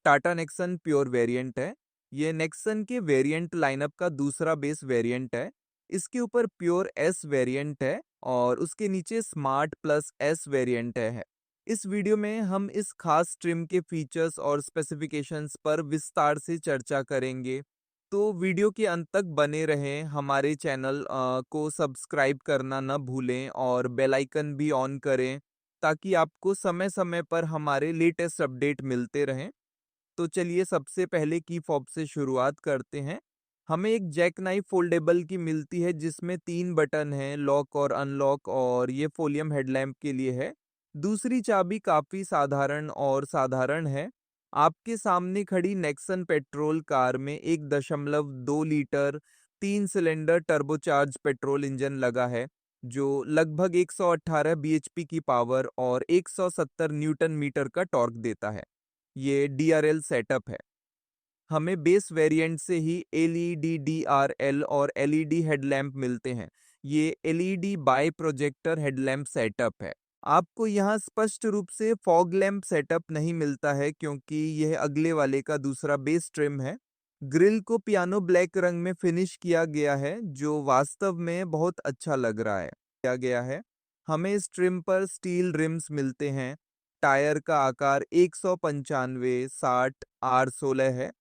Tata Nexon pure variant है। ये Nexon के वेरिएंट लाइनअप का दूसरा बेस वेरिएंट है। इसके ऊपर प्योर एस वेरिएंट है और उसके नीचे स्मार्ट प्लस एस वेरिएंट है। इस वीडियो में हम इस खास ट्रिम के फीचर्स और स्पेसिफिकेशंस पर विस्तार से चर्चा करेंगे। तो वीडियो के अंत तक बने रहें। हमारे चैनल को सब्सक्राइब करना न भूलें और बेल आइकन भी ऑन करें ताकि आपको समय समय पर हमारे लेटेस्ट अपडेट मिलते रहें। तो चलिए सबसे पहले की फॉब से शुरुआत करते हैं। हमें एक जैक नाइफ फोल्डेबल की मिलती है जिसमें 3 बटन हैं, लॉक और अनलॉक, और ये फोलियम हेडलैम्प के लिए है। दूसरी चाबी काफ़ी साधारण है। आपके सामने खड़ी नेक्सन पेट्रोल कार में 1.2 litre 3 cylinder turbocharge petrol engine लगा है जो लगभग 118 bhp की पावर और 170 न्यूटन मीटर का टॉर्क देता है। ये DRL सेटअप है। हमें बेस वेरिएंट से ही LED DRL और LED हेडलैम्प मिलते हैं। ये LED by projector headlamp setup है। आपको यहाँ स्पष्ट रूप से फॉग लैम्प सेटअप नहीं मिलता है क्योंकि यह अगले वाले का दूसरा बेस ट्रिम है। ग्रिल को पियानो ब्लैक रंग में फिनिश किया गया है जो वास्तव में बहुत अच्छा लग रहा है। किया गया है। हमें इस ट्रिम पर स्टील रिम्स मिलते हैं। टायर का आकार 195/60 R16 है।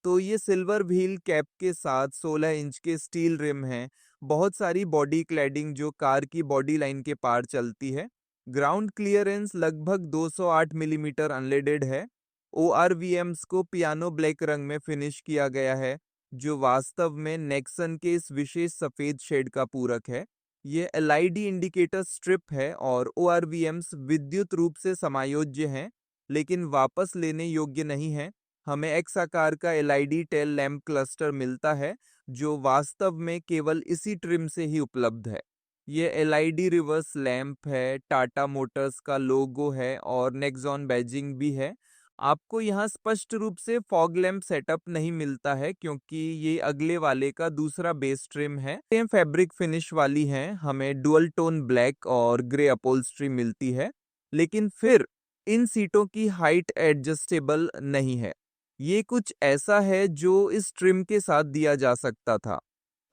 तो ये सिल्वर व्हील कैप के साथ 16 इंच के स्टील रिम हैं। बहुत सारी बॉडी क्लैडिंग जो कार की बॉडी लाइन के पार चलती है। ग्राउंड क्लियरेंस लगभग 208 मिलीमीटर अनलेडेड है। ORVMs को पियानो ब्लैक रंग में फिनिश किया गया है जो वास्तव में नेक्सन के इस विशेष सफेद शेड का पूरक है। ये LID इंडिकेटर स्ट्रिप है और ORVMs विद्युत रूप से समायोज्य हैं लेकिन वापस लेने योग्य नहीं है। हमें एक्स आकार का LID टेल लैम्प क्लस्टर मिलता है जो वास्तव में केवल इसी ट्रिम से ही उपलब्ध है। ये LID रिवर्स लैम्प है, टाटा मोटर्स का लोगो है और नेक्सॉन बैजिंग भी है। आपको यहाँ स्पष्ट रूप से फॉग लैम्प सेटअप नहीं मिलता है क्योंकि ये अगले वाले का दूसरा बेस ट्रिम है। सेम फैब्रिक फिनिश वाली हैं। हमें डुअल टोन ब्लैक और ग्रे अपहोल्स्ट्री मिलती है लेकिन फिर इन सीटों की हाइट एडजस्टेबल नहीं है। ये कुछ ऐसा है जो इस ट्रिम के साथ दिया जा सकता था।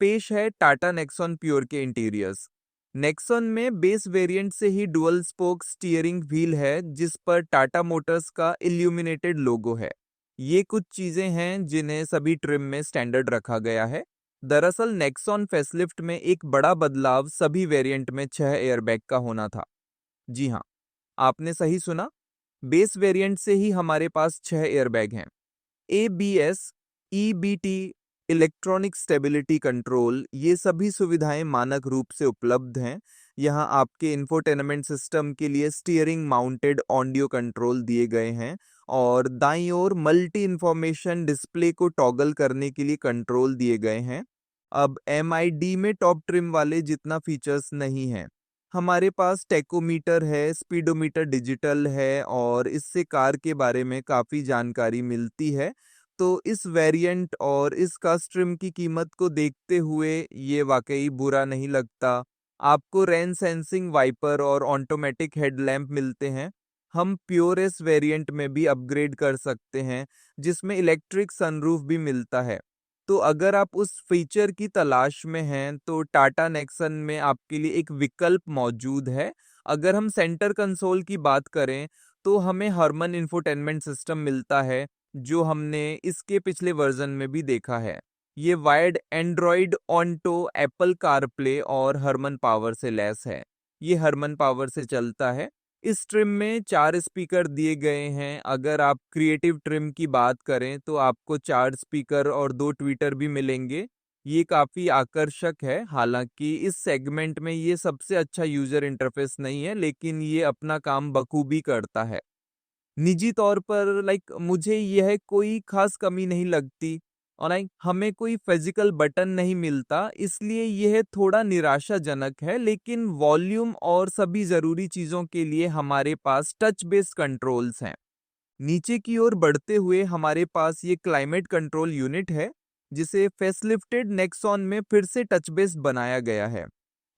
पेश है टाटा नेक्सॉन प्योर के इंटीरियर्स। नेक्सॉन में बेस वेरिएंट से ही डुअल स्पोक स्टीयरिंग व्हील है जिस पर टाटा मोटर्स का इल्यूमिनेटेड लोगो है। ये कुछ चीजें हैं जिन्हें सभी ट्रिम में स्टैंडर्ड रखा गया है। दरअसल नेक्सॉन फेसलिफ्ट में एक बड़ा बदलाव सभी वेरिएंट में 6 एयरबैग का होना था। जी हाँ, आपने सही सुना। बेस वेरिएंट से ही हमारे पास 6 एयरबैग हैं। ABS, EBT, electronic stability control, ये सभी सुविधाएं मानक रूप से उपलब्ध हैं। यहाँ आपके इंफोटेनमेंट सिस्टम के लिए स्टीयरिंग माउंटेड ऑडियो कंट्रोल दिए गए हैं और दाईं ओर मल्टी इंफॉर्मेशन डिस्प्ले को टॉगल करने के लिए कंट्रोल दिए गए हैं। अब MID में टॉप ट्रिम वाले जितना फीचर्स नहीं है। हमारे पास टेकोमीटर है, स्पीडोमीटर डिजिटल है और इससे कार के बारे में काफ़ी जानकारी मिलती है। तो इस वेरिएंट और इस कस्ट्रिम की कीमत को देखते हुए ये वाकई बुरा नहीं लगता। आपको रेन सेंसिंग वाइपर और ऑटोमेटिक हेडलैम्प मिलते हैं। हम प्योर एस वेरिएंट में भी अपग्रेड कर सकते हैं जिसमें इलेक्ट्रिक सनरूफ भी मिलता है। तो अगर आप उस फीचर की तलाश में हैं तो टाटा नेक्सन में आपके लिए एक विकल्प मौजूद है। अगर हम सेंटर कंसोल की बात करें तो हमें हरमन इंफोटेनमेंट सिस्टम मिलता है जो हमने इसके पिछले वर्जन में भी देखा है। ये wired Android onto, Apple CarPlay और हरमन पावर से लैस है। ये हरमन पावर से चलता है। इस ट्रिम में 4 स्पीकर दिए गए हैं। अगर आप क्रिएटिव ट्रिम की बात करें तो आपको 4 स्पीकर और 2 ट्वीटर भी मिलेंगे। ये काफ़ी आकर्षक है। हालांकि इस सेगमेंट में ये सबसे अच्छा यूजर इंटरफेस नहीं है लेकिन ये अपना काम बखूबी करता है। निजी तौर पर मुझे यह कोई खास कमी नहीं लगती और हमें कोई फिजिकल बटन नहीं मिलता इसलिए यह थोड़ा निराशाजनक है लेकिन वॉल्यूम और सभी ज़रूरी चीज़ों के लिए हमारे पास टच बेस्ड कंट्रोल्स हैं। नीचे की ओर बढ़ते हुए हमारे पास ये क्लाइमेट कंट्रोल यूनिट है जिसे फेसलिफ्टेड नेक्सॉन में फिर से टच बेस्ड बनाया गया है।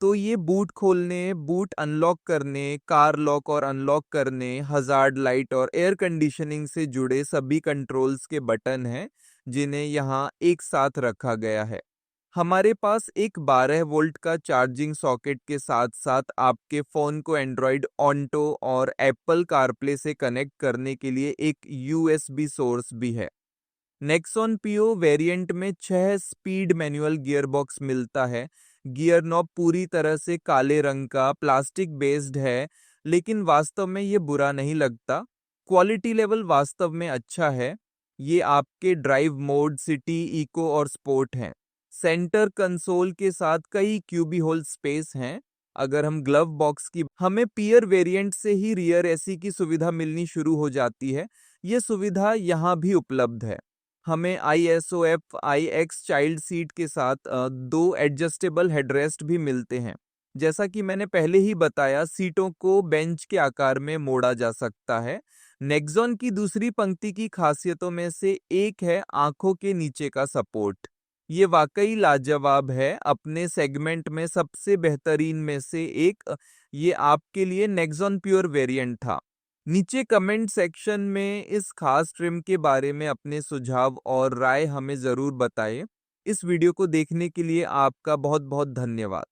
तो ये बूट खोलने, बूट अनलॉक करने, कार लॉक और अनलॉक करने, हजार्ड लाइट और एयर कंडीशनिंग से जुड़े सभी कंट्रोल्स के बटन हैं, जिन्हें यहाँ एक साथ रखा गया है। हमारे पास एक 12 वोल्ट का चार्जिंग सॉकेट के साथ साथ आपके फ़ोन को एंड्रॉयड ऑन्टो और एप्पल कारप्ले से कनेक्ट करने के लिए एक यूएसबी सोर्स भी है। नेक्सॉन पीओ वेरिएंट में 6 स्पीड मैनुअल गियर बॉक्स मिलता है। गियर नॉब पूरी तरह से काले रंग का प्लास्टिक बेस्ड है, लेकिन वास्तव में ये बुरा नहीं लगता। क्वालिटी लेवल वास्तव में अच्छा है। ये आपके ड्राइव मोड, सिटी, इको और स्पोर्ट हैं। सेंटर कंसोल के साथ कई क्यूबी होल स्पेस हैं। अगर हम ग्लव बॉक्स की हमें पियर वेरिएंट से ही रियर एसी की सुविधा मिलनी शुरू हो जाती है। ये सुविधा यहाँ भी उपलब्ध है। हमें ISOF IX चाइल्ड सीट के साथ 2 एडजस्टेबल हेडरेस्ट भी मिलते हैं। जैसा कि मैंने पहले ही बताया, सीटों को बेंच के आकार में मोड़ा जा सकता है। नेक्सॉन की दूसरी पंक्ति की खासियतों में से एक है आंखों के नीचे का सपोर्ट। ये वाकई लाजवाब है, अपने सेगमेंट में सबसे बेहतरीन में से एक। ये आपके लिए नेक्सॉन प्योर वेरिएंट था। नीचे कमेंट सेक्शन में इस खास ट्रिम के बारे में अपने सुझाव और राय हमें ज़रूर बताएं। इस वीडियो को देखने के लिए आपका बहुत बहुत धन्यवाद।